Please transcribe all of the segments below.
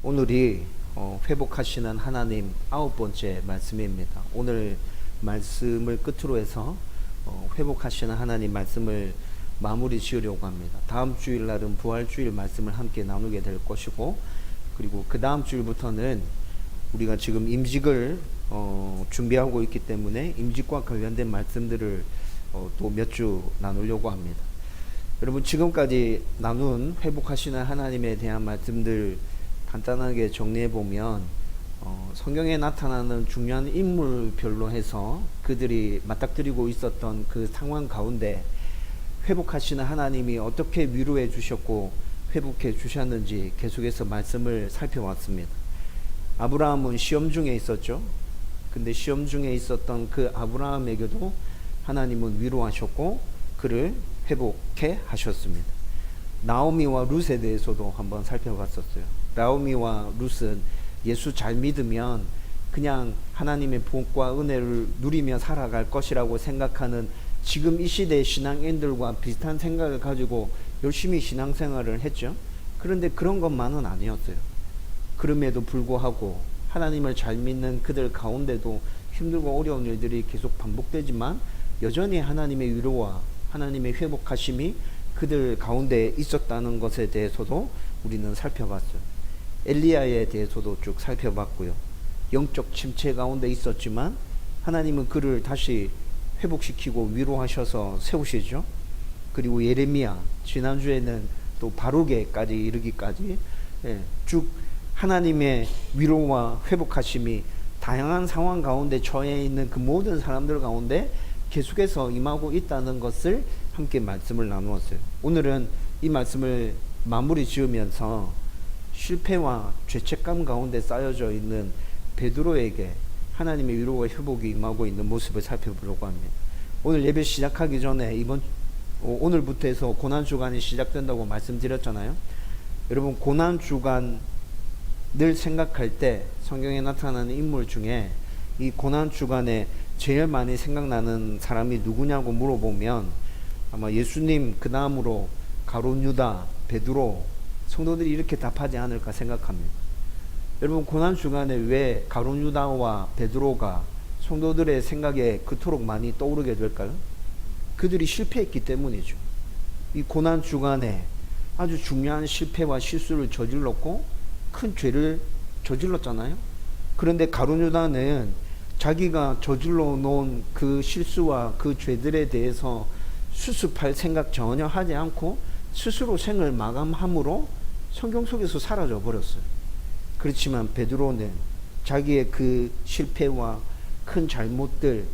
오늘이 회복하시는 하나님 9번째 말씀입니다. 오늘 말씀을 끝으로 해서 회복하시는 하나님 말씀을 마무리 지으려고 합니다. 다음 주일날은 부활주일 말씀을 함께 나누게 될 것이고, 그리고 그 다음 주일부터는 우리가 지금 임직을 준비하고 있기 때문에 임직과 관련된 말씀들을 또 몇 주 나누려고 합니다. 여러분, 지금까지 나눈 회복하시는 하나님에 대한 말씀들 간단하게 정리해 보면 성경에 나타나는 중요한 인물별로 해서 그들이 맞닥뜨리고 있었던 그 상황 가운데 회복하시는 하나님이 어떻게 위로해 주셨고 회복해 주셨는지 계속해서 말씀을 살펴왔습니다. 아브라함은 시험 중에 있었죠. 근데 시험 중에 있었던 그 아브라함에게도 하나님은 위로하셨고 그를 회복해 하셨습니다. 나오미와 룻에 대해서도 한번 살펴봤었어요. 나오미와 룻은 예수 잘 믿으면 그냥 하나님의 복과 은혜를 누리며 살아갈 것이라고 생각하는 지금 이 시대의 신앙인들과 비슷한 생각을 가지고 열심히 신앙생활을 했죠. 그런데 그런 것만은 아니었어요. 그럼에도 불구하고 하나님을 잘 믿는 그들 가운데도 힘들고 어려운 일들이 계속 반복되지만 여전히 하나님의 위로와 하나님의 회복하심이 그들 가운데 있었다는 것에 대해서도 우리는 살펴봤어요. 엘리야에 대해서도 쭉 살펴봤고요. 영적 침체 가운데 있었지만 하나님은 그를 다시 회복시키고 위로하셔서 세우시죠. 그리고 예레미야, 지난주에는 또 바룩에까지 이르기까지 쭉 하나님의 위로와 회복하심이 다양한 상황 가운데 처해 있는 그 모든 사람들 가운데 계속해서 임하고 있다는 것을 함께 말씀을 나누었어요. 오늘은 이 말씀을 마무리 지으면서 실패와 죄책감 가운데 쌓여져 있는 베드로에게 하나님의 위로와 회복이 임하고 있는 모습을 살펴보려고 합니다. 오늘 예배 시작하기 전에 오늘부터 해서 고난주간이 시작된다고 말씀드렸잖아요. 여러분, 고난주간을 생각할 때 성경에 나타나는 인물 중에 이 고난주간에 제일 많이 생각나는 사람이 누구냐고 물어보면 아마 예수님 그 다음으로 가룟 유다, 베드로, 성도들이 이렇게 답하지 않을까 생각합니다. 여러분, 고난주간에 왜 가룟 유다와 베드로가 성도들의 생각에 그토록 많이 떠오르게 될까요? 그들이 실패했기 때문이죠. 이 고난주간에 아주 중요한 실패와 실수를 저질렀고 큰 죄를 저질렀잖아요. 그런데 가룟 유다는 자기가 저질러 놓은 그 실수와 그 죄들에 대해서 수습할 생각 전혀 하지 않고 스스로 생을 마감함으로 성경 속에서 사라져 버렸어요. 그렇지만 베드로는 자기의 그 실패와 큰 잘못들,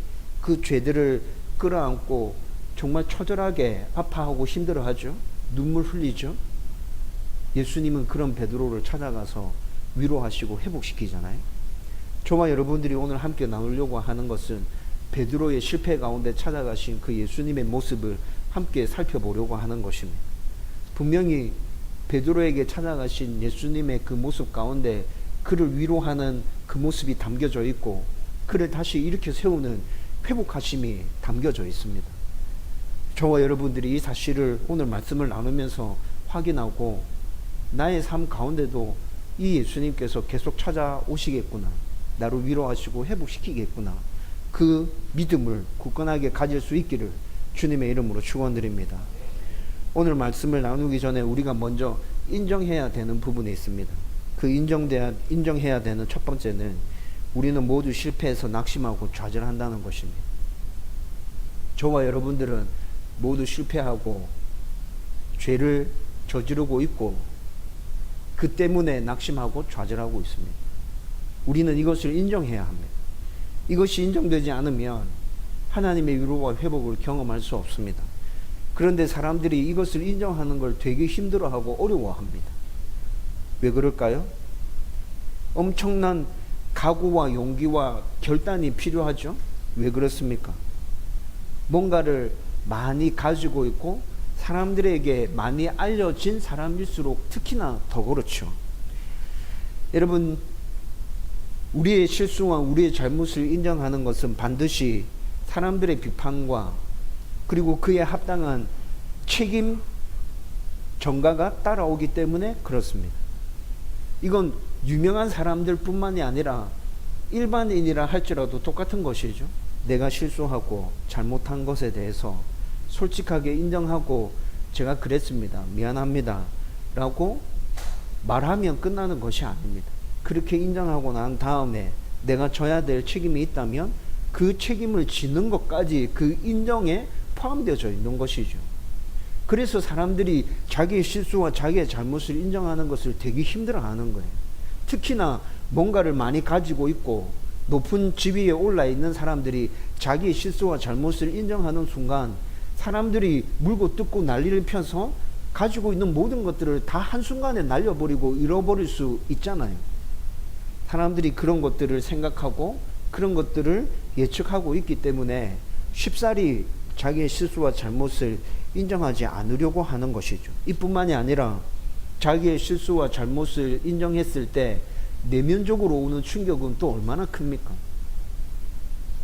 그 죄들을 끌어안고 정말 처절하게 아파하고 힘들어하죠. 눈물 흘리죠. 예수님은 그런 베드로를 찾아가서 위로하시고 회복시키잖아요. 저와 여러분들이 오늘 함께 나누려고 하는 것은 베드로의 실패 가운데 찾아가신 그 예수님의 모습을 함께 살펴보려고 하는 것입니다. 분명히 베드로에게 찾아가신 예수님의 그 모습 가운데 그를 위로하는 그 모습이 담겨져 있고 그를 다시 일으켜 세우는 회복하심이 담겨져 있습니다. 저와 여러분들이 이 사실을 오늘 말씀을 나누면서 확인하고 나의 삶 가운데도 이 예수님께서 계속 찾아오시겠구나, 나를 위로하시고 회복시키겠구나, 그 믿음을 굳건하게 가질 수 있기를 주님의 이름으로 축원드립니다. 오늘 말씀을 나누기 전에 우리가 먼저 인정해야 되는 부분이 있습니다. 그 인정해야 되는 첫 번째는 우리는 모두 실패해서 낙심하고 좌절한다는 것입니다. 저와 여러분들은 모두 실패하고 죄를 저지르고 있고 그 때문에 낙심하고 좌절하고 있습니다. 우리는 이것을 인정해야 합니다. 이것이 인정되지 않으면 하나님의 위로와 회복을 경험할 수 없습니다. 그런데 사람들이 이것을 인정하는 걸 되게 힘들어하고 어려워합니다. 왜 그럴까요? 엄청난 각오와 용기와 결단이 필요하죠. 왜 그렇습니까? 뭔가를 많이 가지고 있고 사람들에게 많이 알려진 사람일수록 특히나 더 그렇죠. 여러분, 우리의 실수와 우리의 잘못을 인정하는 것은 반드시 사람들의 비판과 그리고 그에 합당한 책임 전가가 따라오기 때문에 그렇습니다. 이건 유명한 사람들뿐만이 아니라 일반인이라 할지라도 똑같은 것이죠. 내가 실수하고 잘못한 것에 대해서 솔직하게 인정하고 제가 그랬습니다, 미안합니다 라고 말하면 끝나는 것이 아닙니다. 그렇게 인정하고 난 다음에 내가 져야 될 책임이 있다면 그 책임을 지는 것까지 그 인정에 포함되어져 있는 것이죠. 그래서 사람들이 자기의 실수와 자기의 잘못을 인정하는 것을 되게 힘들어하는 거예요. 특히나 뭔가를 많이 가지고 있고 높은 지위에 올라 있는 사람들이 자기의 실수와 잘못을 인정하는 순간 사람들이 물고 뜯고 난리를 펴서 가지고 있는 모든 것들을 다 한순간에 날려버리고 잃어버릴 수 있잖아요. 사람들이 그런 것들을 생각하고 그런 것들을 예측하고 있기 때문에 쉽사리 자기의 실수와 잘못을 인정하지 않으려고 하는 것이죠. 이뿐만이 아니라 자기의 실수와 잘못을 인정했을 때 내면적으로 오는 충격은 또 얼마나 큽니까?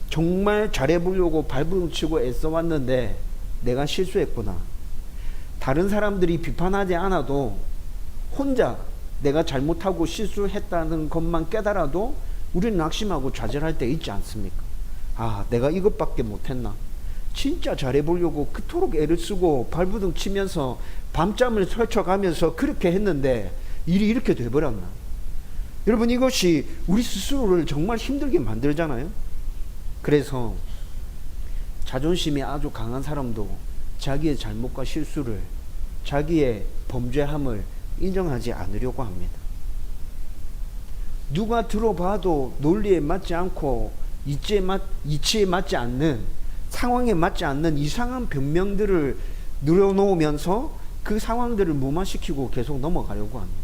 정말 잘해보려고 발버둥치고 애써왔는데 내가 실수했구나. 다른 사람들이 비판하지 않아도 혼자 내가 잘못하고 실수했다는 것만 깨달아도 우리는 낙심하고 좌절할 때 있지 않습니까? 아, 내가 이것밖에 못했나? 진짜 잘해보려고 그토록 애를 쓰고 발버둥 치면서 밤잠을 설쳐가면서 그렇게 했는데 일이 이렇게 돼버렸나? 여러분, 이것이 우리 스스로를 정말 힘들게 만들잖아요. 그래서 자존심이 아주 강한 사람도 자기의 잘못과 실수를, 자기의 범죄함을 인정하지 않으려고 합니다. 누가 들어봐도 논리에 맞지 않고 이치에 맞지 않는, 상황에 맞지 않는 이상한 변명들을 늘어놓으면서 그 상황들을 무마시키고 계속 넘어가려고 합니다.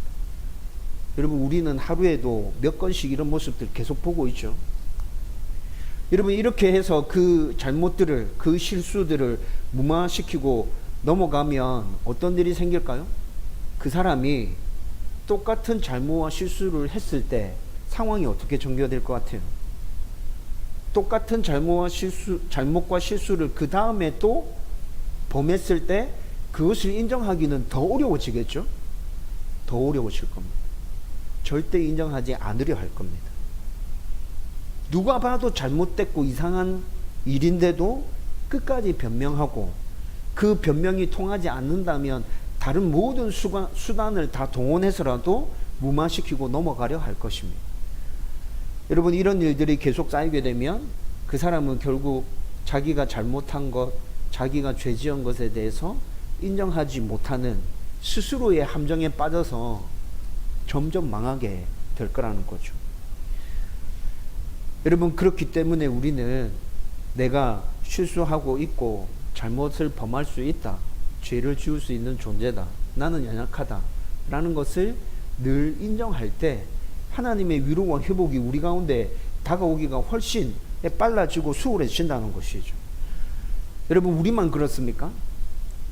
여러분, 우리는 하루에도 몇 건씩 이런 모습들 계속 보고 있죠. 여러분, 이렇게 해서 그 잘못들을, 그 실수들을 무마시키고 넘어가면 어떤 일이 생길까요? 그 사람이 똑같은 잘못과 실수를 했을 때 상황이 어떻게 전개될 것 같아요? 똑같은 잘못과 실수를 그 다음에 또 범했을 때 그것을 인정하기는 더 어려워지겠죠? 더 어려워질 겁니다. 절대 인정하지 않으려 할 겁니다. 누가 봐도 잘못됐고 이상한 일인데도 끝까지 변명하고 그 변명이 통하지 않는다면 다른 모든 수단을 다 동원해서라도 무마시키고 넘어가려 할 것입니다. 여러분, 이런 일들이 계속 쌓이게 되면 그 사람은 결국 자기가 잘못한 것, 자기가 죄 지은 것에 대해서 인정하지 못하는 스스로의 함정에 빠져서 점점 망하게 될 거라는 거죠. 여러분, 그렇기 때문에 우리는 내가 실수하고 있고 잘못을 범할 수 있다, 죄를 지을 수 있는 존재다, 나는 연약하다 라는 것을 늘 인정할 때 하나님의 위로와 회복이 우리 가운데 다가오기가 훨씬 빨라지고 수월해진다는 것이죠. 여러분, 우리만 그렇습니까?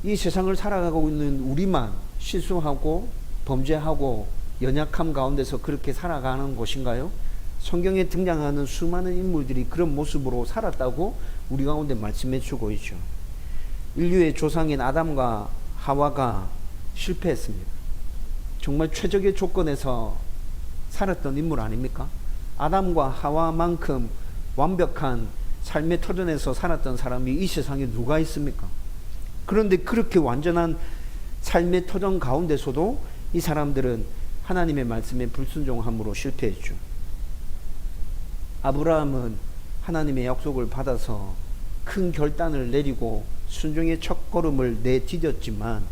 이 세상을 살아가고 있는 우리만 실수하고 범죄하고 연약함 가운데서 그렇게 살아가는 것인가요? 성경에 등장하는 수많은 인물들이 그런 모습으로 살았다고 우리 가운데 말씀해 주고 있죠. 인류의 조상인 아담과 하와가 실패했습니다. 정말 최적의 조건에서 살았던 인물 아닙니까? 아담과 하와만큼 완벽한 삶의 터전에서 살았던 사람이 이 세상에 누가 있습니까? 그런데 그렇게 완전한 삶의 터전 가운데서도 이 사람들은 하나님의 말씀에 불순종함으로 실패했죠. 아브라함은 하나님의 약속을 받아서 큰 결단을 내리고 순종의 첫걸음을 내디뎠지만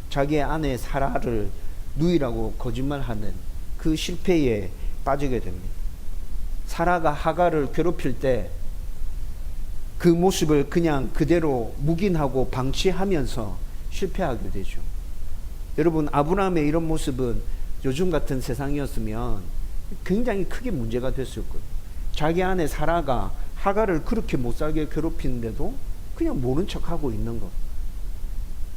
자기의 아내 사라를 누이라고 거짓말하는 그 실패에 빠지게 됩니다. 사라가 하갈을 괴롭힐 때 그 모습을 그냥 그대로 묵인하고 방치하면서 실패하게 되죠. 여러분, 아브라함의 이런 모습은 요즘 같은 세상이었으면 굉장히 크게 문제가 됐을 거예요. 자기 아내 사라가 하갈을 그렇게 못살게 괴롭히는데도 그냥 모른 척하고 있는 것.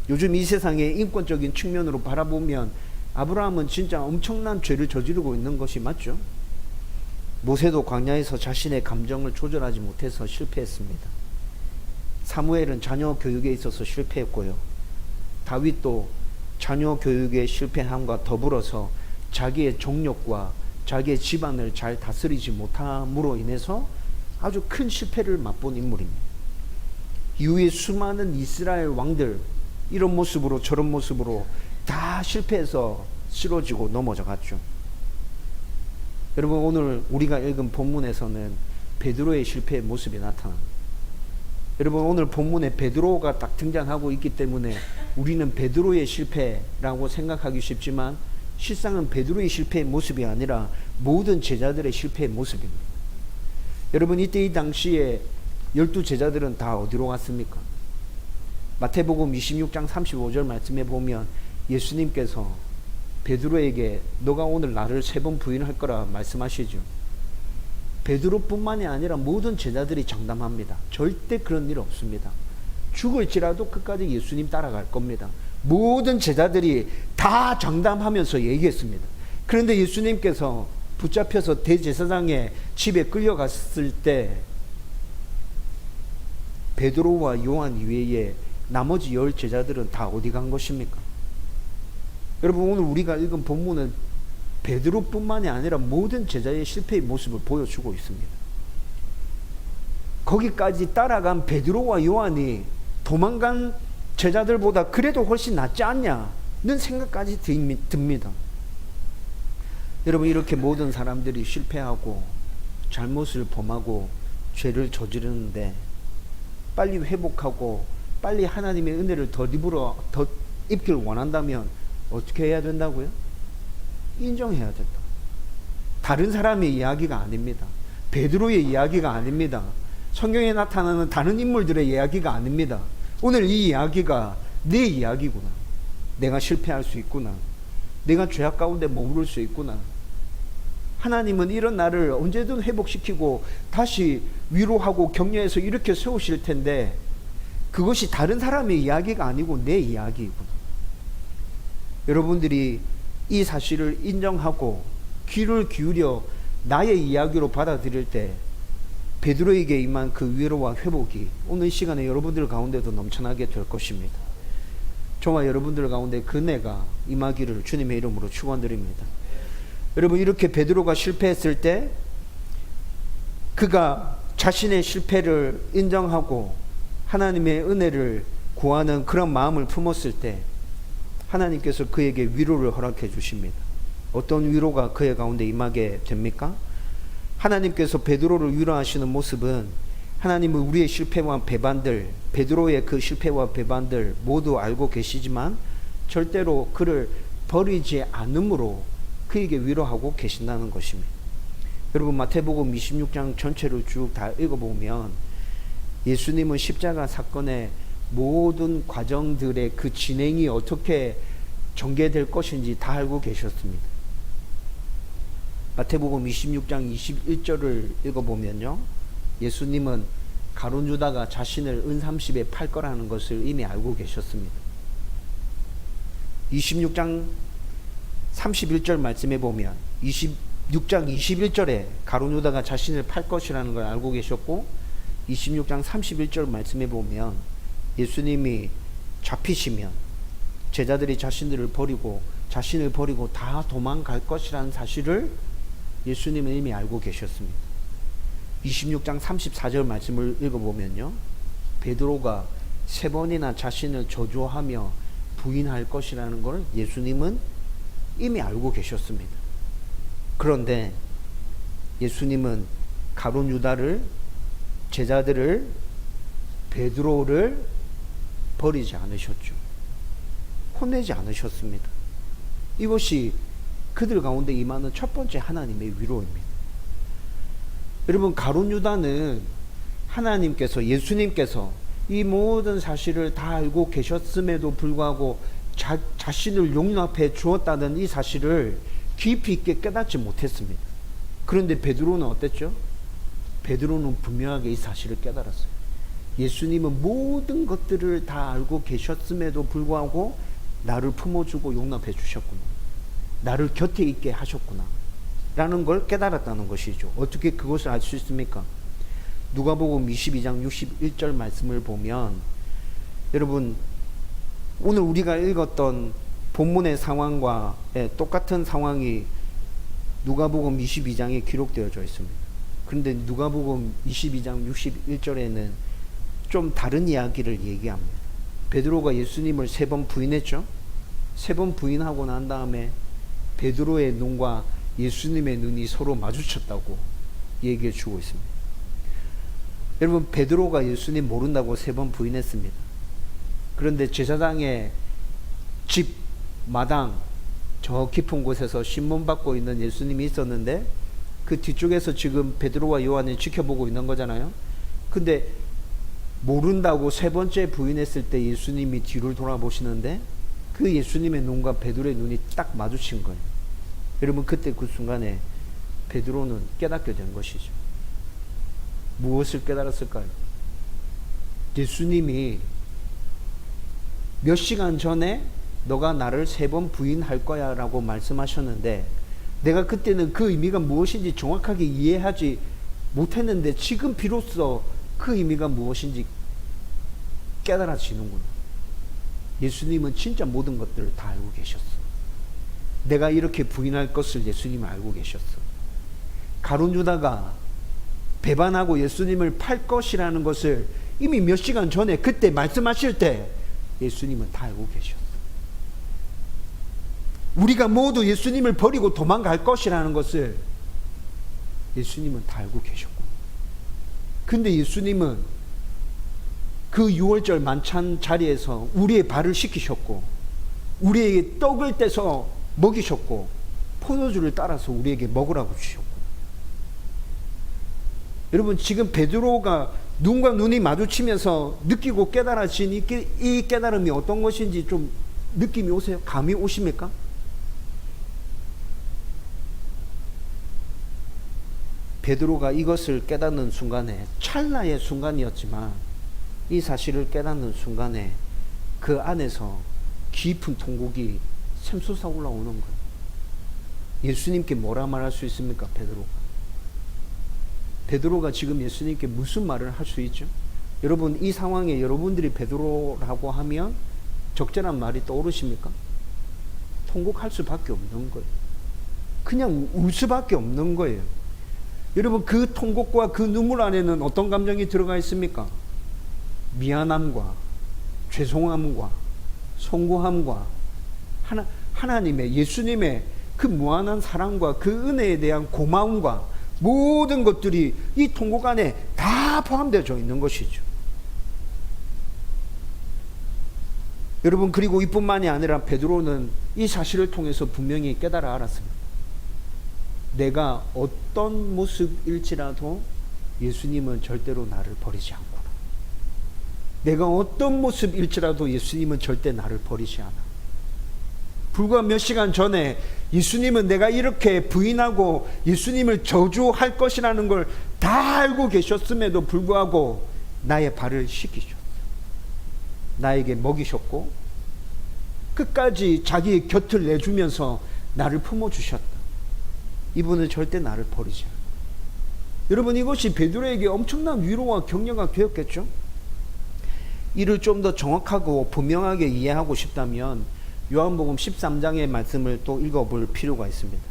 요즘 이 세상의 인권적인 측면으로 바라보면 아브라함은 진짜 엄청난 죄를 저지르고 있는 것이 맞죠. 모세도 광야에서 자신의 감정을 조절하지 못해서 실패했습니다. 사무엘은 자녀 교육에 있어서 실패했고요. 다윗도 자녀 교육에 실패함과 더불어서 자기의 정욕과 자기의 집안을 잘 다스리지 못함으로 인해서 아주 큰 실패를 맛본 인물입니다. 이후에 수많은 이스라엘 왕들 이런 모습으로 저런 모습으로 다 실패해서 쓰러지고 넘어져 갔죠. 여러분, 오늘 우리가 읽은 본문에서는 베드로의 실패의 모습이 나타납니다. 여러분, 오늘 본문에 베드로가 딱 등장하고 있기 때문에 우리는 베드로의 실패라고 생각하기 쉽지만 실상은 베드로의 실패의 모습이 아니라 모든 제자들의 실패의 모습입니다. 여러분, 이때 이 당시에 12제자들은 다 어디로 갔습니까? 마태복음 26장 35절 말씀에 보면 예수님께서 베드로에게 너가 오늘 나를 3번 부인할 거라 말씀하시죠. 베드로뿐만이 아니라 모든 제자들이 장담합니다. 절대 그런 일 없습니다. 죽을지라도 끝까지 예수님 따라갈 겁니다. 모든 제자들이 다 장담하면서 얘기했습니다. 그런데 예수님께서 붙잡혀서 대제사장의 집에 끌려갔을 때 베드로와 요한 이외에 나머지 10 제자들은 다 어디 간 것입니까? 여러분, 오늘 우리가 읽은 본문은 베드로뿐만이 아니라 모든 제자의 실패의 모습을 보여주고 있습니다. 거기까지 따라간 베드로와 요한이 도망간 제자들보다 그래도 훨씬 낫지 않냐는 생각까지 듭니다. 여러분, 이렇게 모든 사람들이 실패하고 잘못을 범하고 죄를 저지르는데 빨리 회복하고 빨리 하나님의 은혜를 더 입길 원한다면 어떻게 해야 된다고요? 인정해야 된다. 다른 사람의 이야기가 아닙니다. 베드로의 이야기가 아닙니다. 성경에 나타나는 다른 인물들의 이야기가 아닙니다. 오늘 이 이야기가 내 이야기구나. 내가 실패할 수 있구나. 내가 죄악 가운데 머무를 수 있구나. 하나님은 이런 나를 언제든 회복시키고 다시 위로하고 격려해서 이렇게 세우실 텐데 그것이 다른 사람의 이야기가 아니고 내 이야기구나. 여러분들이 이 사실을 인정하고 귀를 기울여 나의 이야기로 받아들일 때 베드로에게 임한 그 위로와 회복이 오늘 시간에 여러분들 가운데도 넘쳐나게 될 것입니다. 저와 여러분들 가운데 그 은혜가 임하기를 주님의 이름으로 축원드립니다. 여러분, 이렇게 베드로가 실패했을 때 그가 자신의 실패를 인정하고 하나님의 은혜를 구하는 그런 마음을 품었을 때 하나님께서 그에게 위로를 허락해 주십니다. 어떤 위로가 그의 가운데 임하게 됩니까? 하나님께서 베드로를 위로하시는 모습은 하나님은 우리의 실패와 배반들, 베드로의 그 실패와 배반들 모두 알고 계시지만 절대로 그를 버리지 않음으로 그에게 위로하고 계신다는 것입니다. 여러분, 마태복음 26장 전체를 쭉 다 읽어보면 예수님은 십자가 사건의 모든 과정들의 그 진행이 어떻게 전개될 것인지 다 알고 계셨습니다. 마태복음 26장 21절을 읽어보면요, 예수님은 가룟 유다가 자신을 은30에 팔 거라는 것을 이미 알고 계셨습니다. 26장 31절 말씀해 보면 26장 21절에 가룟 유다가 자신을 팔 것이라는 걸 알고 계셨고 26장 31절 말씀해 보면 예수님이 잡히시면 제자들이 자신을 버리고 다 도망갈 것이라는 사실을 예수님은 이미 알고 계셨습니다. 26장 34절 말씀을 읽어보면요, 베드로가 3번이나 자신을 저주하며 부인할 것이라는 걸 예수님은 이미 알고 계셨습니다. 그런데 예수님은 가룟 유다를, 제자들을, 베드로를 버리지 않으셨죠. 혼내지 않으셨습니다. 이것이 그들 가운데 임하는 첫 번째 하나님의 위로입니다. 여러분, 가룟 유다는 하나님께서, 예수님께서 이 모든 사실을 다 알고 계셨음에도 불구하고 자신을 용납해 주었다는 이 사실을 깊이 있게 깨닫지 못했습니다. 그런데 베드로는 어땠죠? 베드로는 분명하게 이 사실을 깨달았어요. 예수님은 모든 것들을 다 알고 계셨음에도 불구하고 나를 품어주고 용납해 주셨구나. 나를 곁에 있게 하셨구나. 라는 걸 깨달았다는 것이죠. 어떻게 그것을 알 수 있습니까? 누가복음 22장 61절 말씀을 보면, 여러분, 오늘 우리가 읽었던 본문의 상황과 똑같은 상황이 누가복음 22장에 기록되어져 있습니다. 그런데 누가복음 22장 61절에는 좀 다른 이야기를 얘기합니다. 베드로가 예수님을 3번 부인했죠. 3번 부인하고 난 다음에 베드로의 눈과 예수님의 눈이 서로 마주쳤다고 얘기해 주고 있습니다. 여러분, 베드로가 예수님 모른다고 3번 부인했습니다. 그런데 제사장의 집 마당 저 깊은 곳에서 신문받고 있는 예수님이 있었는데 그 뒤쪽에서 지금 베드로와 요한이 지켜보고 있는 거잖아요. 근데 모른다고 3번째 부인했을 때 예수님이 뒤를 돌아보시는데 그 예수님의 눈과 베드로의 눈이 딱 마주친 거예요. 여러분, 그때 그 순간에 베드로는 깨닫게 된 것이죠. 무엇을 깨달았을까요? 예수님이 몇 시간 전에 너가 나를 3번 부인할 거야 라고 말씀하셨는데 내가 그때는 그 의미가 무엇인지 정확하게 이해하지 못했는데 지금 비로소 그 의미가 무엇인지 깨달아지는구나. 예수님은 진짜 모든 것들을 다 알고 계셨어. 내가 이렇게 부인할 것을 예수님은 알고 계셨어. 가룟 유다가 배반하고 예수님을 팔 것이라는 것을 이미 몇 시간 전에 그때 말씀하실 때 예수님은 다 알고 계셨어. 우리가 모두 예수님을 버리고 도망갈 것이라는 것을 예수님은 다 알고 계셨고, 근데 예수님은 그 6월절 만찬 자리에서 우리의 발을 씻기셨고 우리에게 떡을 떼서 먹이셨고 포도주를 따라서 우리에게 먹으라고 주셨고, 여러분, 지금 베드로가 눈과 눈이 마주치면서 느끼고 깨달아진 이 깨달음이 어떤 것인지 좀 느낌이 오세요? 감이 오십니까? 베드로가 이것을 깨닫는 순간에, 찰나의 순간이었지만 이 사실을 깨닫는 순간에 그 안에서 깊은 통곡이 샘솟아 올라오는 거예요. 예수님께 뭐라 말할 수 있습니까? 베드로가 지금 예수님께 무슨 말을 할 수 있죠? 여러분, 이 상황에 여러분들이 베드로라고 하면 적절한 말이 떠오르십니까? 통곡할 수밖에 없는 거예요. 그냥 울 수밖에 없는 거예요. 여러분, 그 통곡과 그 눈물 안에는 어떤 감정이 들어가 있습니까? 미안함과 죄송함과 송구함과 하나님의, 예수님의 그 무한한 사랑과 그 은혜에 대한 고마움과 모든 것들이 이 통곡 안에 다 포함되어 있는 것이죠. 여러분, 그리고 이뿐만이 아니라 베드로는 이 사실을 통해서 분명히 깨달아 알았습니다. 내가 어떤 모습일지라도 예수님은 절대로 나를 버리지 않구나. 내가 어떤 모습일지라도 예수님은 절대 나를 버리지 않아. 불과 몇 시간 전에 예수님은 내가 이렇게 부인하고 예수님을 저주할 것이라는 걸 다 알고 계셨음에도 불구하고 나의 발을 씻기셨어요. 나에게 먹이셨고 끝까지 자기의 곁을 내주면서 나를 품어주셨다. 이분은 절대 나를 버리지 않아요. 여러분, 이것이 베드로에게 엄청난 위로와 격려가 되었겠죠? 이를 좀 더 정확하고 분명하게 이해하고 싶다면 요한복음 13장의 말씀을 또 읽어볼 필요가 있습니다.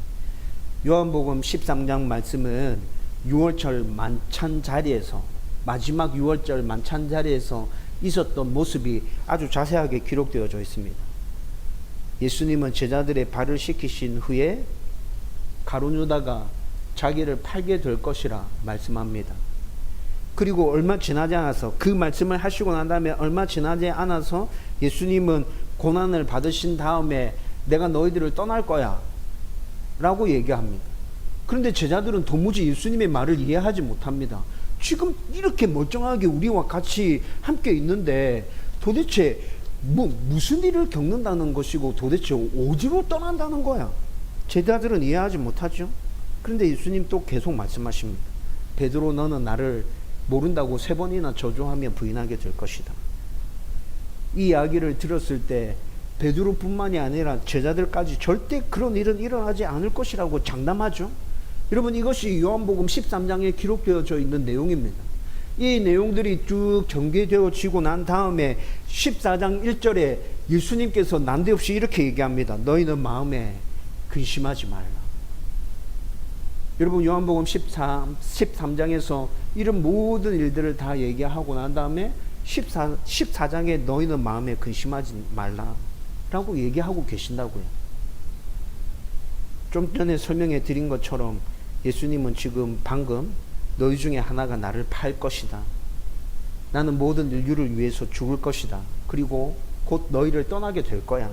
요한복음 13장 말씀은 6월절 만찬 자리에서, 마지막 6월절 만찬 자리에서 있었던 모습이 아주 자세하게 기록되어져 있습니다. 예수님은 제자들의 발을 씻기신 후에 가룟 유다가 자기를 팔게 될 것이라 말씀합니다. 그리고 얼마 지나지 않아서, 그 말씀을 하시고 난 다음에 얼마 지나지 않아서 예수님은 고난을 받으신 다음에 내가 너희들을 떠날 거야 라고 얘기합니다. 그런데 제자들은 도무지 예수님의 말을 이해하지 못합니다. 지금 이렇게 멀쩡하게 우리와 같이 함께 있는데 도대체 무슨 일을 겪는다는 것이고 도대체 어디로 떠난다는 거야? 제자들은 이해하지 못하죠. 그런데 예수님 또 계속 말씀하십니다. 베드로, 너는 나를 모른다고 3번이나 저주하며 부인하게 될 것이다. 이 이야기를 들었을 때 베드로뿐만이 아니라 제자들까지 절대 그런 일은 일어나지 않을 것이라고 장담하죠. 여러분, 이것이 요한복음 13장에 기록되어져 있는 내용입니다. 이 내용들이 쭉 전개되어지고 난 다음에 14장 1절에 예수님께서 난데없이 이렇게 얘기합니다. 너희는 마음에 근심하지 말라. 여러분 요한복음 13장에서 이런 모든 일들을 다 얘기하고 난 다음에 14장에 너희는 마음에 근심하지 말라 라고 얘기하고 계신다고요. 좀 전에 설명해 드린 것처럼 예수님은 지금 방금 너희 중에 하나가 나를 팔 것이다. 나는 모든 인류를 위해서 죽을 것이다. 그리고 곧 너희를 떠나게 될 거야.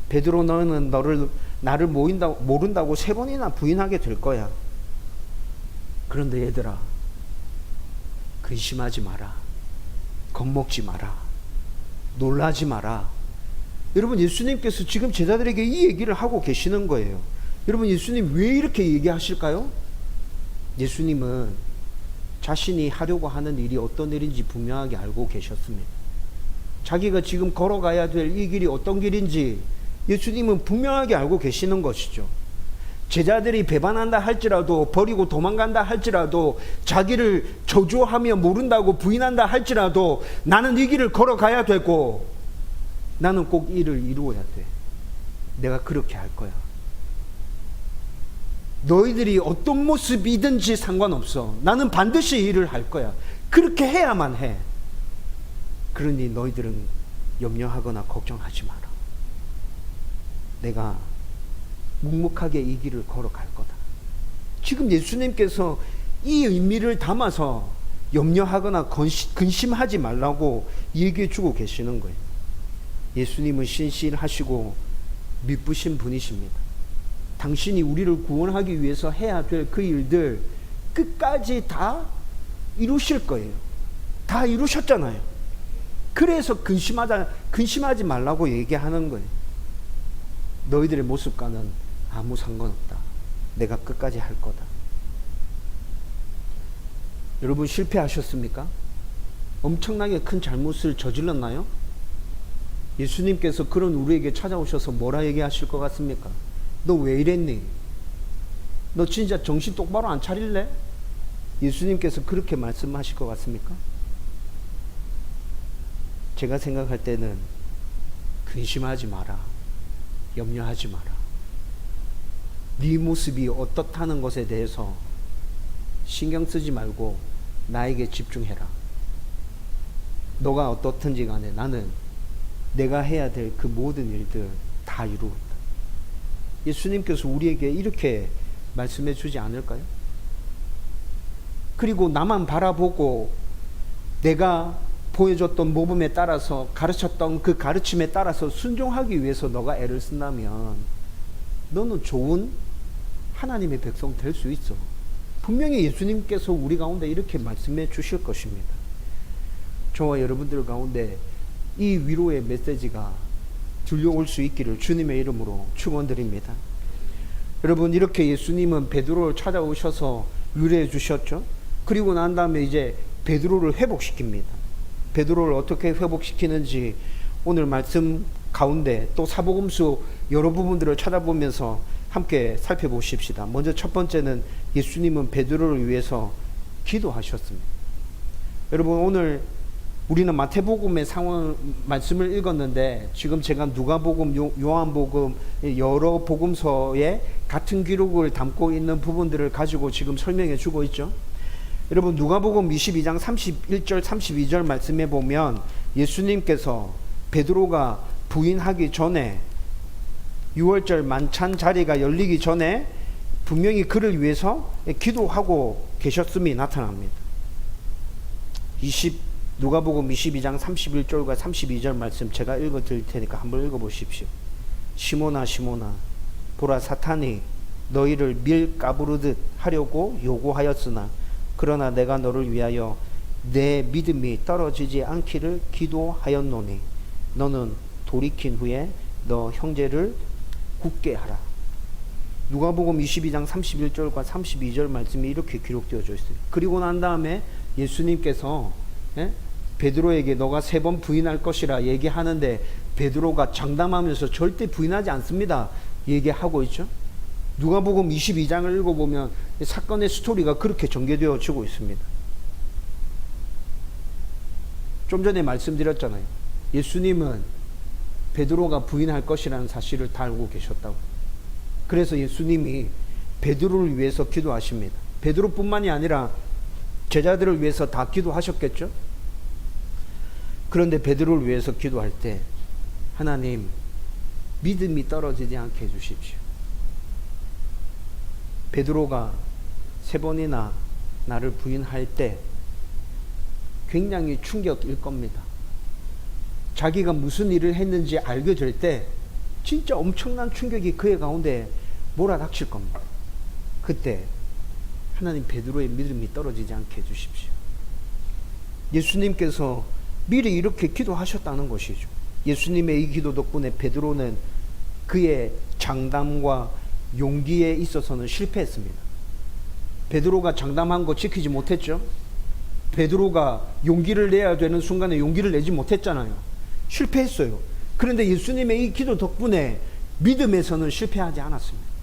베드로 너는 나를 모른다고 3번이나 부인하게 될 거야. 그런데 얘들아, 근심하지 마라. 겁먹지 마라. 놀라지 마라. 여러분 예수님께서 지금 제자들에게 이 얘기를 하고 계시는 거예요. 여러분 예수님 왜 이렇게 얘기하실까요? 예수님은 자신이 하려고 하는 일이 어떤 일인지 분명하게 알고 계셨습니다. 자기가 지금 걸어가야 될 이 길이 어떤 길인지 예수님은 분명하게 알고 계시는 것이죠. 제자들이 배반한다 할지라도, 버리고 도망간다 할지라도, 자기를 저주하며 모른다고 부인한다 할지라도 나는 이 길을 걸어가야 되고 나는 꼭 이를 이루어야 돼. 내가 그렇게 할 거야. 너희들이 어떤 모습이든지 상관없어. 나는 반드시 일을 할 거야. 그렇게 해야만 해. 그러니 너희들은 염려하거나 걱정하지 마라. 내가 묵묵하게 이 길을 걸어갈 거다. 지금 예수님께서 이 의미를 담아서 염려하거나 근심하지 말라고 얘기해 주고 계시는 거예요. 예수님은 신실하시고 미쁘신 분이십니다. 당신이 우리를 구원하기 위해서 해야 될 그 일들 끝까지 다 이루실 거예요. 다 이루셨잖아요. 그래서 근심하지 말라고 얘기하는 거예요. 너희들의 모습과는 아무 상관없다. 내가 끝까지 할 거다. 여러분 실패하셨습니까? 엄청나게 큰 잘못을 저질렀나요? 예수님께서 그런 우리에게 찾아오셔서 뭐라 얘기하실 것 같습니까? 너 왜 이랬니? 너 진짜 정신 똑바로 안 차릴래? 예수님께서 그렇게 말씀하실 것 같습니까? 제가 생각할 때는 근심하지 마라. 염려하지 마라. 네 모습이 어떻다는 것에 대해서 신경 쓰지 말고 나에게 집중해라. 너가 어떻든지 간에 나는 내가 해야 될 그 모든 일들 다 이루었다. 예수님께서 우리에게 이렇게 말씀해 주지 않을까요? 그리고 나만 바라보고 내가 보여줬던 모범에 따라서 가르쳤던 그 가르침에 따라서 순종하기 위해서 너가 애를 쓴다면 너는 좋은 하나님의 백성 될 수 있어. 분명히 예수님께서 우리 가운데 이렇게 말씀해 주실 것입니다. 저와 여러분들 가운데 이 위로의 메시지가 들려올 수 있기를 주님의 이름으로 축원드립니다. 여러분 이렇게 예수님은 베드로를 찾아오셔서 위로해 주셨죠. 그리고 난 다음에 이제 베드로를 회복시킵니다. 베드로를 어떻게 회복시키는지 오늘 말씀 가운데 또 사복음서 여러 부분들을 찾아보면서 함께 살펴보십시다. 먼저 첫 번째는 예수님은 베드로를 위해서 기도하셨습니다. 여러분 오늘 우리는 마태복음의 상황 말씀을 읽었는데 지금 제가 누가복음, 요한복음 여러 복음서에 같은 기록을 담고 있는 부분들을 가지고 지금 설명해 주고 있죠. 여러분 누가복음 22장 31절 32절 말씀에 보면 예수님께서 베드로가 부인하기 전에 6월절 만찬 자리가 열리기 전에 분명히 그를 위해서 기도하고 계셨음이 나타납니다. 누가복음 22장 31절과 32절 말씀 제가 읽어 드릴 테니까 한번 읽어 보십시오. 시몬아 시몬아 보라 사탄이 너희를 밀가부르듯 하려고 요구하였으나 그러나 내가 너를 위하여 내 믿음이 떨어지지 않기를 기도하였노니 너는 돌이킨 후에 너 형제를 굳게 하라. 누가복음 22장 31절과 32절 말씀이 이렇게 기록되어져 있어요. 그리고 난 다음에 예수님께서 베드로에게 너가 3번 부인할 것이라 얘기하는데 베드로가 장담하면서 절대 부인하지 않습니다. 얘기하고 있죠. 누가복음 22장을 읽어보면 사건의 스토리가 그렇게 전개되어지고 있습니다. 좀 전에 말씀드렸잖아요. 예수님은 베드로가 부인할 것이라는 사실을 다 알고 계셨다고. 그래서 예수님이 베드로를 위해서 기도하십니다. 베드로뿐만이 아니라 제자들을 위해서 다 기도하셨겠죠? 그런데 베드로를 위해서 기도할 때 하나님, 믿음이 떨어지지 않게 해주십시오. 베드로가 3번이나 나를 부인할 때 굉장히 충격일 겁니다. 자기가 무슨 일을 했는지 알게 될 때 진짜 엄청난 충격이 그의 가운데 몰아닥칠 겁니다. 그때 하나님, 베드로의 믿음이 떨어지지 않게 해주십시오. 예수님께서 미리 이렇게 기도하셨다는 것이죠. 예수님의 이 기도 덕분에 베드로는 그의 장담과 용기에 있어서는 실패했습니다. 베드로가 장담한 거 지키지 못했죠. 베드로가 용기를 내야 되는 순간에 용기를 내지 못했잖아요. 실패했어요. 그런데 예수님의 이 기도 덕분에 믿음에서는 실패하지 않았습니다.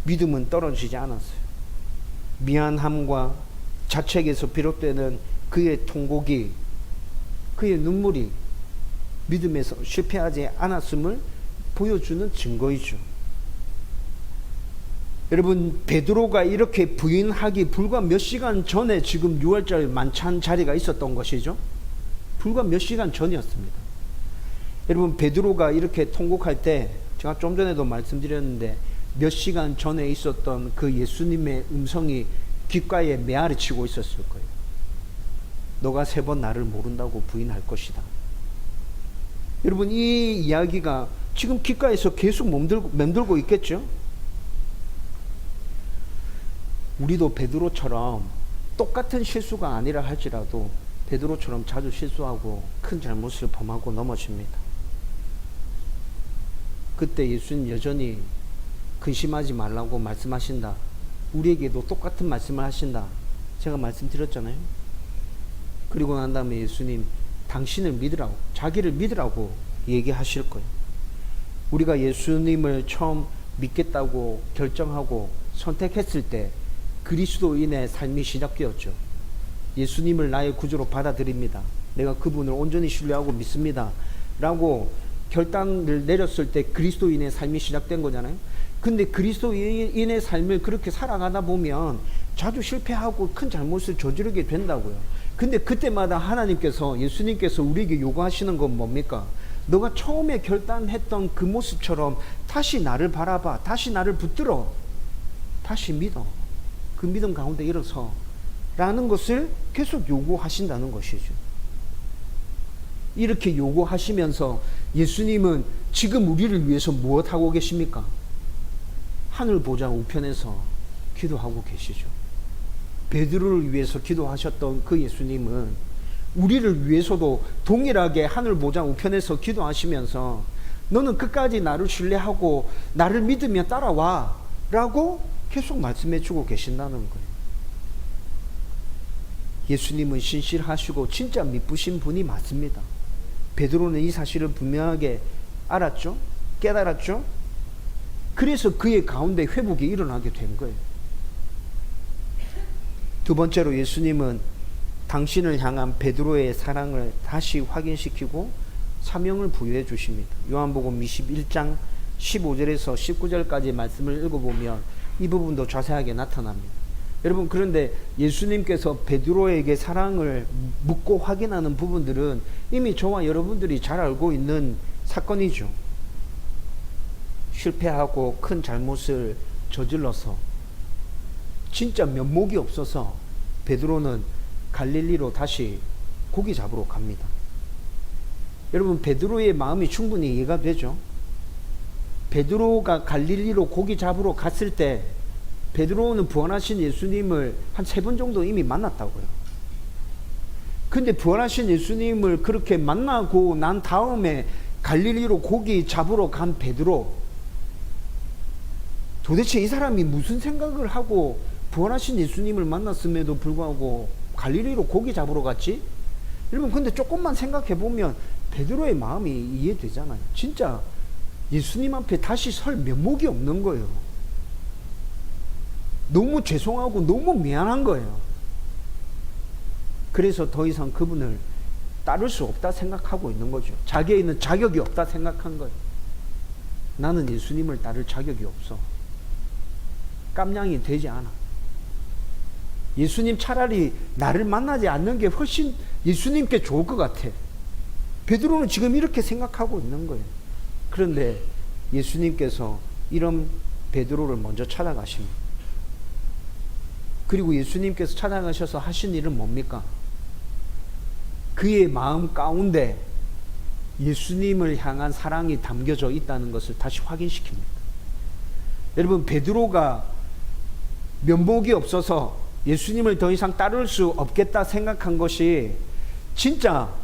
믿음은 떨어지지 않았어요. 미안함과 자책에서 비롯되는 그의 통곡이, 그의 눈물이 믿음에서 실패하지 않았음을 보여주는 증거이죠. 여러분, 베드로가 이렇게 부인하기 불과 몇 시간 전에 지금 6월절 만찬 자리가 있었던 것이죠. 불과 몇 시간 전이었습니다. 여러분, 베드로가 이렇게 통곡할 때 제가 좀 전에도 말씀드렸는데 몇 시간 전에 있었던 그 예수님의 음성이 귓가에 메아리 치고 있었을 거예요. 너가 3번 나를 모른다고 부인할 것이다. 여러분, 이 이야기가 지금 귓가에서 계속 맴돌고 있겠죠? 우리도 베드로처럼 똑같은 실수가 아니라 할지라도 베드로처럼 자주 실수하고 큰 잘못을 범하고 넘어집니다. 그때 예수님 여전히 근심하지 말라고 말씀하신다. 우리에게도 똑같은 말씀을 하신다. 제가 말씀드렸잖아요. 그리고 난 다음에 예수님, 당신을 믿으라고, 자기를 믿으라고 얘기하실 거예요. 우리가 예수님을 처음 믿겠다고 결정하고 선택했을 때 그리스도인의 삶이 시작되었죠. 예수님을 나의 구주로 받아들입니다. 내가 그분을 온전히 신뢰하고 믿습니다. 라고 결단을 내렸을 때 그리스도인의 삶이 시작된 거잖아요. 근데 그리스도인의 삶을 그렇게 살아가다 보면 자주 실패하고 큰 잘못을 저지르게 된다고요. 근데 그때마다 하나님께서, 예수님께서 우리에게 요구하시는 건 뭡니까? 너가 처음에 결단했던 그 모습처럼 다시 나를 바라봐. 다시 나를 붙들어. 다시 믿어. 그 믿음 가운데 일어서. 라는 것을 계속 요구하신다는 것이죠. 이렇게 요구하시면서 예수님은 지금 우리를 위해서 무엇하고 계십니까? 하늘 보좌 우편에서 기도하고 계시죠. 베드로를 위해서 기도하셨던 그 예수님은 우리를 위해서도 동일하게 하늘 보좌 우편에서 기도하시면서 너는 끝까지 나를 신뢰하고 나를 믿으며 따라와 라고 계속 말씀해 주고 계신다는 거예요. 예수님은 신실하시고 진짜 미쁘신 분이 맞습니다. 베드로는 이 사실을 분명하게 알았죠. 깨달았죠. 그래서 그의 가운데 회복이 일어나게 된 거예요. 두 번째로 예수님은 당신을 향한 베드로의 사랑을 다시 확인시키고 사명을 부여해 주십니다. 요한복음 21장 15절에서 19절까지 말씀을 읽어보면 이 부분도 자세하게 나타납니다. 여러분, 그런데 예수님께서 베드로에게 사랑을 묻고 확인하는 부분들은 이미 저와 여러분들이 잘 알고 있는 사건이죠. 실패하고 큰 잘못을 저질러서 진짜 면목이 없어서 베드로는 갈릴리로 다시 고기 잡으러 갑니다. 여러분, 베드로의 마음이 충분히 이해가 되죠. 베드로가 갈릴리로 고기 잡으러 갔을 때 베드로는 부활하신 예수님을 한 3번 정도 이미 만났다고요. 근데 부활하신 예수님을 그렇게 만나고 난 다음에 갈릴리로 고기 잡으러 간 베드로, 도대체 이 사람이 무슨 생각을 하고 부활하신 예수님을 만났음에도 불구하고 갈릴리로 고기 잡으러 갔지? 여러분, 근데 조금만 생각해 보면 베드로의 마음이 이해되잖아요. 진짜 예수님 앞에 다시 설 면목이 없는 거예요. 너무 죄송하고 너무 미안한 거예요. 그래서 더 이상 그분을 따를 수 없다 생각하고 있는 거죠. 자기에 있는 자격이 없다 생각한 거예요. 나는 예수님을 따를 자격이 없어. 깜냥이 되지 않아. 예수님 차라리 나를 만나지 않는 게 훨씬 예수님께 좋을 것 같아. 베드로는 지금 이렇게 생각하고 있는 거예요. 그런데 예수님께서 이런 베드로를 먼저 찾아가십니다. 그리고 예수님께서 찾아가셔서 하신 일은 뭡니까? 그의 마음 가운데 예수님을 향한 사랑이 담겨져 있다는 것을 다시 확인시킵니다. 여러분, 베드로가 면목이 없어서 예수님을 더 이상 따를 수 없겠다 생각한 것이 진짜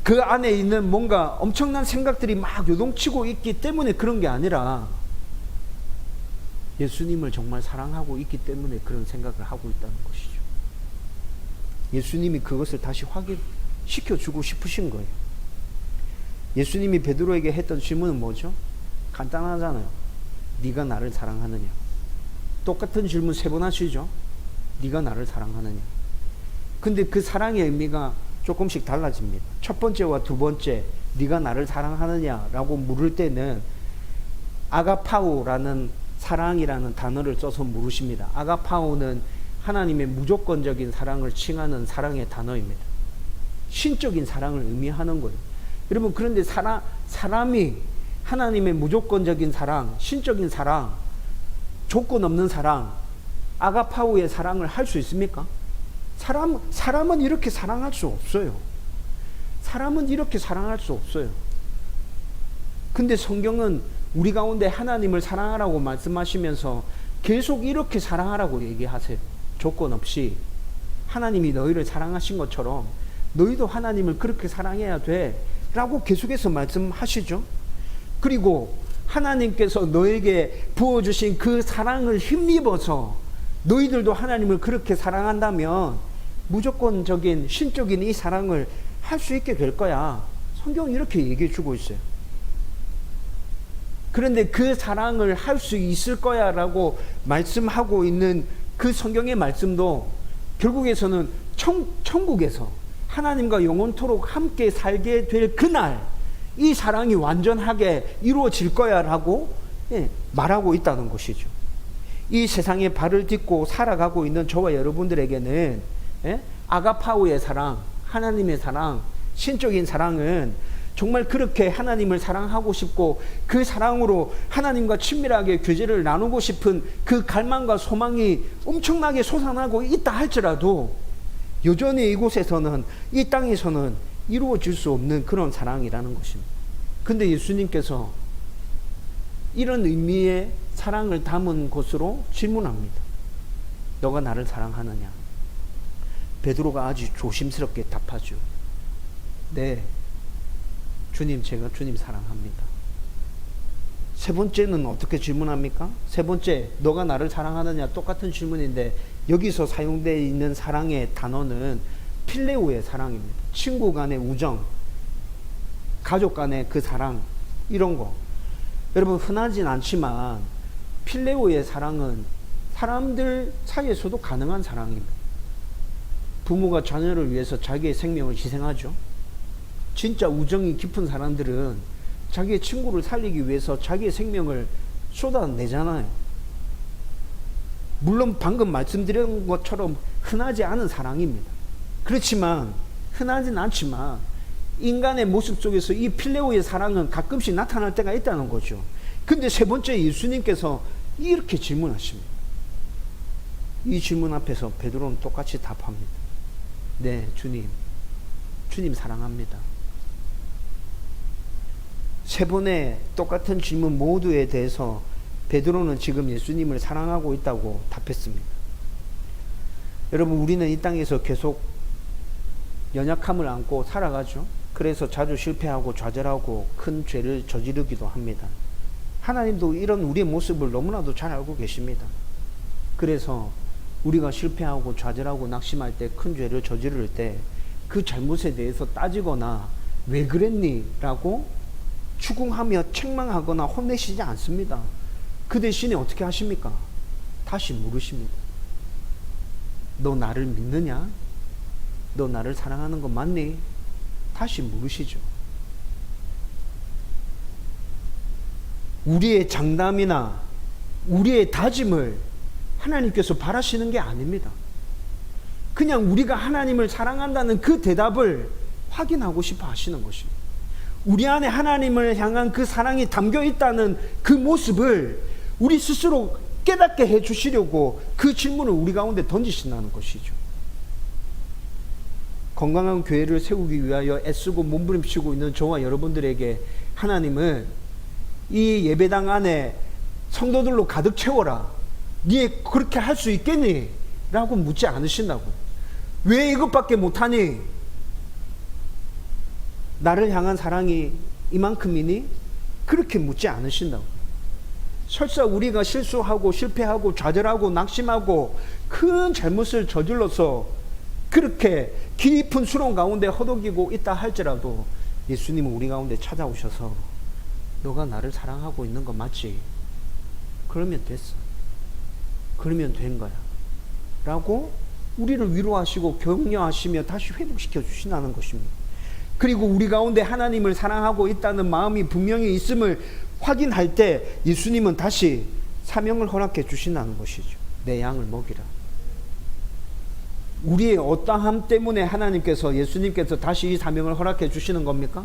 그 안에 있는 뭔가 엄청난 생각들이 막 요동치고 있기 때문에 그런 게 아니라 예수님을 정말 사랑하고 있기 때문에 그런 생각을 하고 있다는 것이죠. 예수님이 그것을 다시 확인시켜주고 싶으신 거예요. 예수님이 베드로에게 했던 질문은 뭐죠? 간단하잖아요. 네가 나를 사랑하느냐? 똑같은 질문 3번 하시죠? 네가 나를 사랑하느냐? 근데 그 사랑의 의미가 조금씩 달라집니다. 첫 번째와 두 번째, 네가 나를 사랑하느냐라고 물을 때는 아가파오라는 사랑이라는 단어를 써서 물으십니다. 아가파오는 하나님의 무조건적인 사랑을 칭하는 사랑의 단어입니다. 신적인 사랑을 의미하는 거예요. 여러분, 그런데 사람이 하나님의 무조건적인 사랑, 신적인 사랑, 조건 없는 사랑, 아가파오의 사랑을 할 수 있습니까? 사람은 이렇게 사랑할 수 없어요. 사람은 이렇게 사랑할 수 없어요. 근데 성경은 우리 가운데 하나님을 사랑하라고 말씀하시면서 계속 이렇게 사랑하라고 얘기하세요. 조건 없이. 하나님이 너희를 사랑하신 것처럼 너희도 하나님을 그렇게 사랑해야 돼 라고 계속해서 말씀하시죠. 그리고 하나님께서 너에게 부어주신 그 사랑을 힘입어서 너희들도 하나님을 그렇게 사랑한다면 무조건적인 신적인 이 사랑을 할 수 있게 될 거야. 성경은 이렇게 얘기해 주고 있어요. 그런데 그 사랑을 할 수 있을 거야 라고 말씀하고 있는 그 성경의 말씀도 결국에서는 천국에서 하나님과 영원토록 함께 살게 될 그날 이 사랑이 완전하게 이루어질 거야 라고 말하고 있다는 것이죠. 이 세상에 발을 딛고 살아가고 있는 저와 여러분들에게는 아가파오의 사랑, 하나님의 사랑, 신적인 사랑은 정말 그렇게 하나님을 사랑하고 싶고 그 사랑으로 하나님과 친밀하게 교제를 나누고 싶은 그 갈망과 소망이 엄청나게 솟아나고 있다 할지라도 여전히 이곳에서는, 이 땅에서는 이루어질 수 없는 그런 사랑이라는 것입니다. 근데 예수님께서 이런 의미의 사랑을 담은 것으로 질문합니다. 너가 나를 사랑하느냐? 베드로가 아주 조심스럽게 답하죠. 네, 주님, 제가 주님 사랑합니다. 세 번째는 어떻게 질문합니까? 세 번째, 너가 나를 사랑하느냐? 똑같은 질문인데 여기서 사용되어 있는 사랑의 단어는 필레오의 사랑입니다. 친구 간의 우정, 가족 간의 그 사랑, 이런 거. 여러분, 흔하진 않지만 필레오의 사랑은 사람들 사이에서도 가능한 사랑입니다. 부모가 자녀를 위해서 자기의 생명을 희생하죠. 진짜 우정이 깊은 사람들은 자기의 친구를 살리기 위해서 자기의 생명을 쏟아내잖아요. 물론 방금 말씀드린 것처럼 흔하지 않은 사랑입니다. 그렇지만, 흔하진 않지만 인간의 모습 속에서 이 필레오의 사랑은 가끔씩 나타날 때가 있다는 거죠. 근데 세 번째, 예수님께서 이렇게 질문하십니다. 이 질문 앞에서 베드로는 똑같이 답합니다. 네, 주님 사랑합니다. 세 번의 똑같은 질문 모두에 대해서 베드로는 지금 예수님을 사랑하고 있다고 답했습니다. 여러분, 우리는 이 땅에서 계속 연약함을 안고 살아가죠. 그래서 자주 실패하고 좌절하고 큰 죄를 저지르기도 합니다. 하나님도 이런 우리의 모습을 너무나도 잘 알고 계십니다. 그래서 우리가 실패하고 좌절하고 낙심할 때, 큰 죄를 저지를 때 그 잘못에 대해서 따지거나 왜 그랬니? 라고 추궁하며 책망하거나 혼내시지 않습니다. 그 대신에 어떻게 하십니까? 다시 물으십니다. 너 나를 믿느냐? 너 나를 사랑하는 거 맞니? 다시 물으시죠. 우리의 장담이나 우리의 다짐을 하나님께서 바라시는 게 아닙니다. 그냥 우리가 하나님을 사랑한다는 그 대답을 확인하고 싶어 하시는 것입니다. 우리 안에 하나님을 향한 그 사랑이 담겨 있다는 그 모습을 우리 스스로 깨닫게 해 주시려고 그 질문을 우리 가운데 던지신다는 것이죠. 건강한 교회를 세우기 위하여 애쓰고 몸부림치고 있는 저와 여러분들에게 하나님은 이 예배당 안에 성도들로 가득 채워라, 네 그렇게 할 수 있겠니? 라고 묻지 않으신다고. 왜 이것밖에 못하니? 나를 향한 사랑이 이만큼이니? 그렇게 묻지 않으신다고. 설사 우리가 실수하고 실패하고 좌절하고 낙심하고 큰 잘못을 저질러서 그렇게 깊은 수렁 가운데 허덕이고 있다 할지라도 예수님은 우리 가운데 찾아오셔서 너가 나를 사랑하고 있는 거 맞지? 그러면 됐어. 그러면 된 거야. 라고 우리를 위로하시고 격려하시며 다시 회복시켜 주신다는 것입니다. 그리고 우리 가운데 하나님을 사랑하고 있다는 마음이 분명히 있음을 확인할 때 예수님은 다시 사명을 허락해 주신다는 것이죠. 내 양을 먹이라. 우리의 어떠함 때문에 하나님께서, 예수님께서 다시 이 사명을 허락해 주시는 겁니까?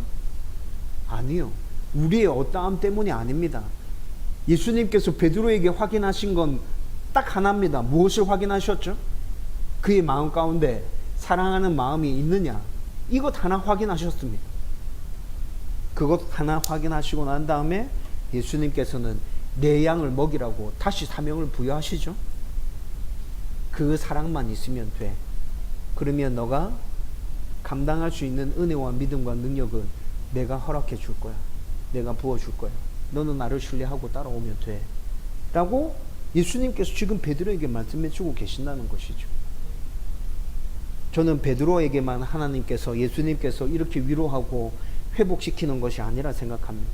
아니요. 우리의 어떠함 때문이 아닙니다. 예수님께서 베드로에게 확인하신 건 딱 하나입니다. 무엇을 확인하셨죠? 그의 마음 가운데 사랑하는 마음이 있느냐, 이것 하나 확인하셨습니다. 그것 하나 확인하시고 난 다음에 예수님께서는 내 양을 먹이라고 다시 사명을 부여하시죠. 그 사랑만 있으면 돼. 그러면 너가 감당할 수 있는 은혜와 믿음과 능력은 내가 허락해 줄 거야. 내가 부어줄 거야. 너는 나를 신뢰하고 따라오면 돼. 라고 예수님께서 지금 베드로에게 말씀해 주고 계신다는 것이죠. 저는 베드로에게만 하나님께서, 예수님께서 이렇게 위로하고 회복시키는 것이 아니라 생각합니다.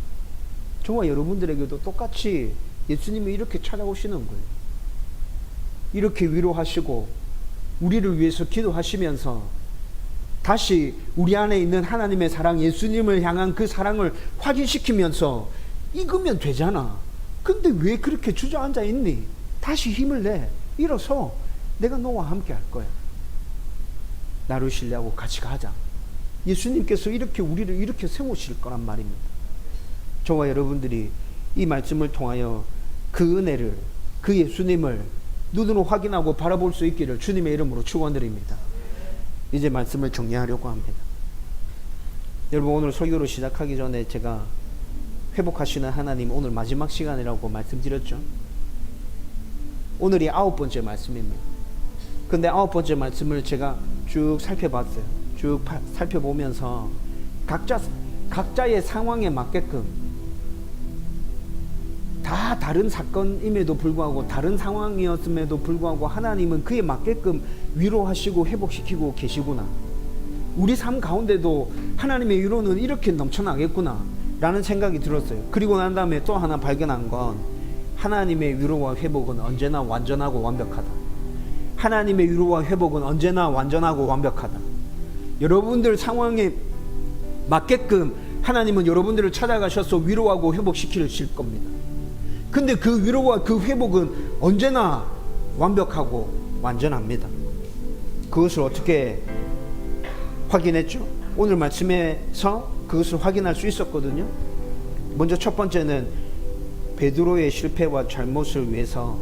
저와 여러분들에게도 똑같이 예수님이 이렇게 찾아오시는 거예요. 이렇게 위로하시고 우리를 위해서 기도하시면서 다시 우리 안에 있는 하나님의 사랑, 예수님을 향한 그 사랑을 확인시키면서 이거면 되잖아. 근데 왜 그렇게 주저앉아 있니? 다시 힘을 내. 일어서. 내가 너와 함께 할 거야. 나를 신뢰하고 같이 가자. 예수님께서 이렇게 우리를 이렇게 세우실 거란 말입니다. 저와 여러분들이 이 말씀을 통하여 그 은혜를, 그 예수님을 눈으로 확인하고 바라볼 수 있기를 주님의 이름으로 축원드립니다. 이제 말씀을 정리하려고 합니다. 여러분, 오늘 설교를 시작하기 전에 제가 회복하시는 하나님 오늘 마지막 시간이라고 말씀드렸죠. 오늘이 9번째 말씀입니다. 근데 9번째 말씀을 제가 쭉 살펴봤어요. 쭉 살펴보면서 각자의 상황에 맞게끔 다 다른 사건임에도 불구하고, 다른 상황이었음에도 불구하고 하나님은 그에 맞게끔 위로하시고 회복시키고 계시구나. 우리 삶 가운데도 하나님의 위로는 이렇게 넘쳐나겠구나 라는 생각이 들었어요. 그리고 난 다음에 또 하나 발견한 건, 하나님의 위로와 회복은 언제나 완전하고 완벽하다. 하나님의 위로와 회복은 언제나 완전하고 완벽하다. 여러분들 상황에 맞게끔 하나님은 여러분들을 찾아가셔서 위로하고 회복시키실 겁니다. 근데 그 위로와 그 회복은 언제나 완벽하고 완전합니다. 그것을 어떻게 확인했죠? 오늘 말씀에서 그것을 확인할 수 있었거든요. 먼저 첫 번째는 베드로의 실패와 잘못을 위해서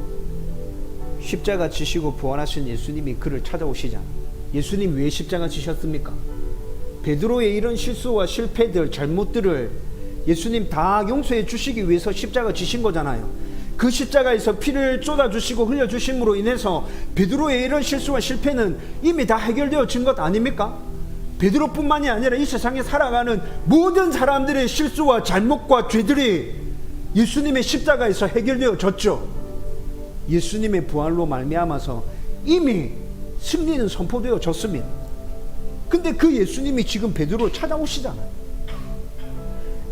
십자가 지시고 부활하신 예수님이 그를 찾아오시잖아. 예수님 왜 십자가 지셨습니까? 베드로의 이런 실수와 실패들, 잘못들을 예수님 다 용서해 주시기 위해서 십자가 지신 거잖아요. 그 십자가에서 피를 쏟아주시고 흘려주심으로 인해서 베드로의 이런 실수와 실패는 이미 다 해결되어진 것 아닙니까? 베드로뿐만이 아니라 이 세상에 살아가는 모든 사람들의 실수와 잘못과 죄들이 예수님의 십자가에서 해결되어졌죠. 예수님의 부활로 말미암아서 이미 승리는 선포되어졌습니다. 근데 그 예수님이 지금 베드로를 찾아오시잖아요.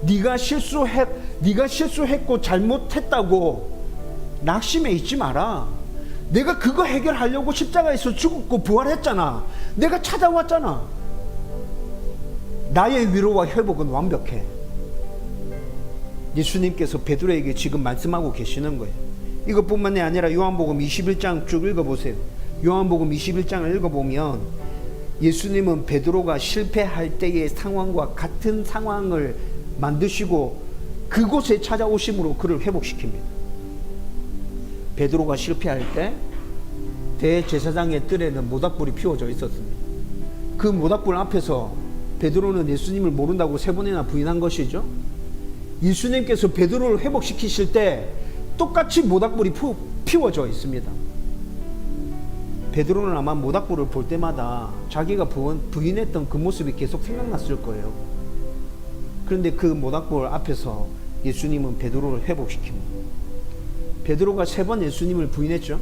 네가 실수했고 잘못했다고 낙심해 있지 마라. 내가 그거 해결하려고 십자가에서 죽었고 부활했잖아. 내가 찾아왔잖아. 나의 위로와 회복은 완벽해. 예수님께서 베드로에게 지금 말씀하고 계시는 거예요. 이것뿐만이 아니라 요한복음 21장 쭉 읽어보세요. 요한복음 21장을 읽어보면 예수님은 베드로가 실패할 때의 상황과 같은 상황을 만드시고 그곳에 찾아오심으로 그를 회복시킵니다. 베드로가 실패할 때 대제사장의 뜰에는 모닥불이 피워져 있었습니다. 그 모닥불 앞에서 베드로는 예수님을 모른다고 3번이나 부인한 것이죠. 예수님께서 베드로를 회복시키실 때 똑같이 모닥불이 피워져 있습니다. 베드로는 아마 모닥불을 볼 때마다 자기가 부인했던 그 모습이 계속 생각났을 거예요. 그런데 그 모닥불 앞에서 예수님은 베드로를 회복시킵니다. 베드로가 3번 예수님을 부인했죠.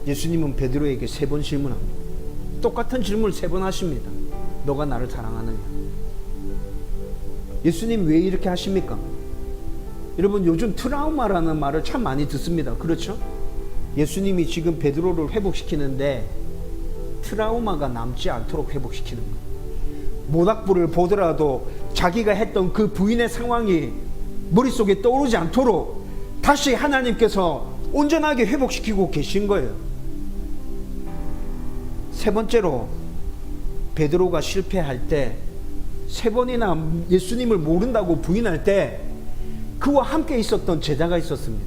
예수님은 베드로에게 3번 질문합니다. 똑같은 질문을 3번 하십니다. 너가 나를 사랑하느냐? 예수님 왜 이렇게 하십니까? 여러분, 요즘 트라우마라는 말을 참 많이 듣습니다. 그렇죠? 예수님이 지금 베드로를 회복시키는데 트라우마가 남지 않도록 회복시키는 거예요. 모닥불을 보더라도 자기가 했던 그 부인의 상황이 머릿속에 떠오르지 않도록 다시 하나님께서 온전하게 회복시키고 계신 거예요. 3번째로, 베드로가 실패할 때 3번이나 예수님을 모른다고 부인할 때 그와 함께 있었던 제자가 있었습니다.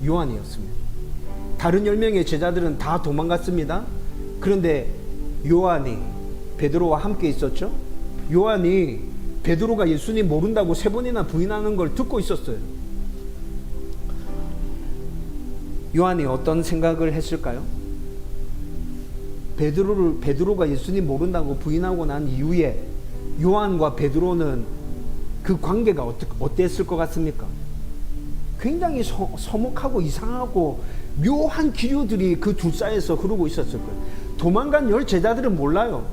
요한이었습니다. 다른 10명의 제자들은 다 도망갔습니다. 그런데 요한이 베드로와 함께 있었죠. 요한이 베드로가 예수님 모른다고 3번이나 부인하는 걸 듣고 있었어요. 요한이 어떤 생각을 했을까요? 베드로가 예수님 모른다고 부인하고 난 이후에 요한과 베드로는 그 관계가 어땠을 것 같습니까? 굉장히 서먹하고 이상하고 묘한 기류들이 그 둘 사이에서 흐르고 있었을 거예요. 도망간 10 제자들은 몰라요.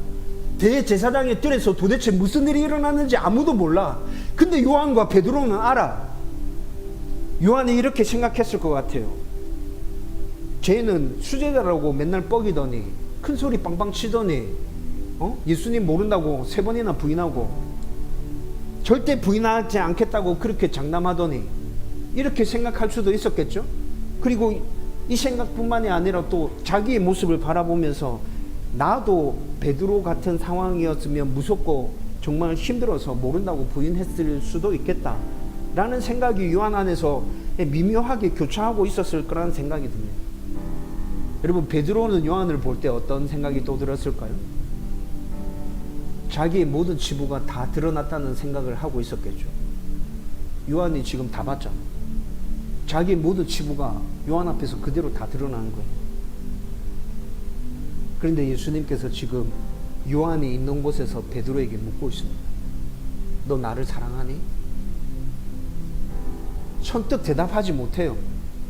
대제사장의 뜰에서 도대체 무슨 일이 일어났는지 아무도 몰라. 근데 요한과 베드로는 알아. 요한이 이렇게 생각했을 것 같아요. 쟤는 수제자라고 맨날 뻐기더니 큰 소리 빵빵 치더니 예수님 모른다고 3번이나 부인하고 절대 부인하지 않겠다고 그렇게 장담하더니 이렇게 생각할 수도 있었겠죠. 그리고 이 생각뿐만이 아니라 또 자기의 모습을 바라보면서 나도 베드로 같은 상황이었으면 무섭고 정말 힘들어서 모른다고 부인했을 수도 있겠다 라는 생각이 요한 안에서 미묘하게 교차하고 있었을 거라는 생각이 듭니다. 여러분, 베드로는 요한을 볼 때 어떤 생각이 또 들었을까요? 자기의 모든 치부가 다 드러났다는 생각을 하고 있었겠죠. 요한이 지금 다 봤잖아. 자기의 모든 치부가 요한 앞에서 그대로 다 드러나는 거예요. 그런데 예수님께서 지금 요한이 있는 곳에서 베드로에게 묻고 있습니다. 너 나를 사랑하니? 선뜻 대답하지 못해요.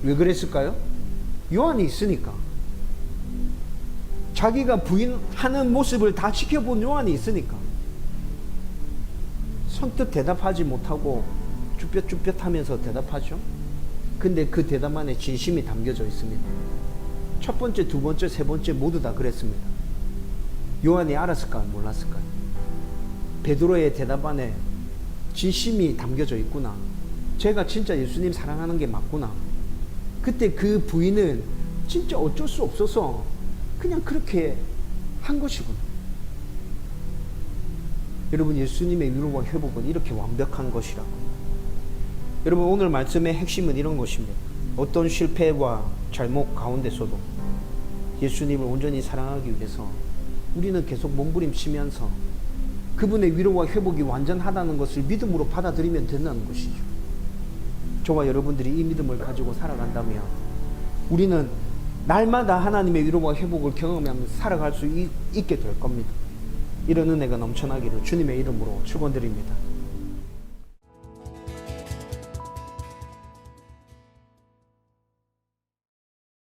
왜 그랬을까요? 요한이 있으니까. 자기가 부인하는 모습을 다 지켜본 요한이 있으니까. 선뜻 대답하지 못하고 쭈뼛쭈뼛 하면서 대답하죠. 근데 그 대답 안에 진심이 담겨져 있습니다. 첫 번째, 두 번째, 세 번째 모두 다 그랬습니다. 요한이 알았을까요? 몰랐을까요? 베드로의 대답 안에 진심이 담겨져 있구나. 제가 진짜 예수님 사랑하는 게 맞구나. 그때 그 부인은 진짜 어쩔 수 없어서 그냥 그렇게 한 것이구나. 여러분, 예수님의 위로와 회복은 이렇게 완벽한 것이라고. 여러분, 오늘 말씀의 핵심은 이런 것입니다. 어떤 실패와 잘못 가운데서도 예수님을 온전히 사랑하기 위해서 우리는 계속 몸부림치면서 그분의 위로와 회복이 완전하다는 것을 믿음으로 받아들이면 된다는 것이죠. 저와 여러분들이 이 믿음을 가지고 살아간다면 우리는 날마다 하나님의 위로와 회복을 경험하면서 살아갈 수 있게 될 겁니다. 이런 은혜가 넘쳐나기를 주님의 이름으로 축원드립니다.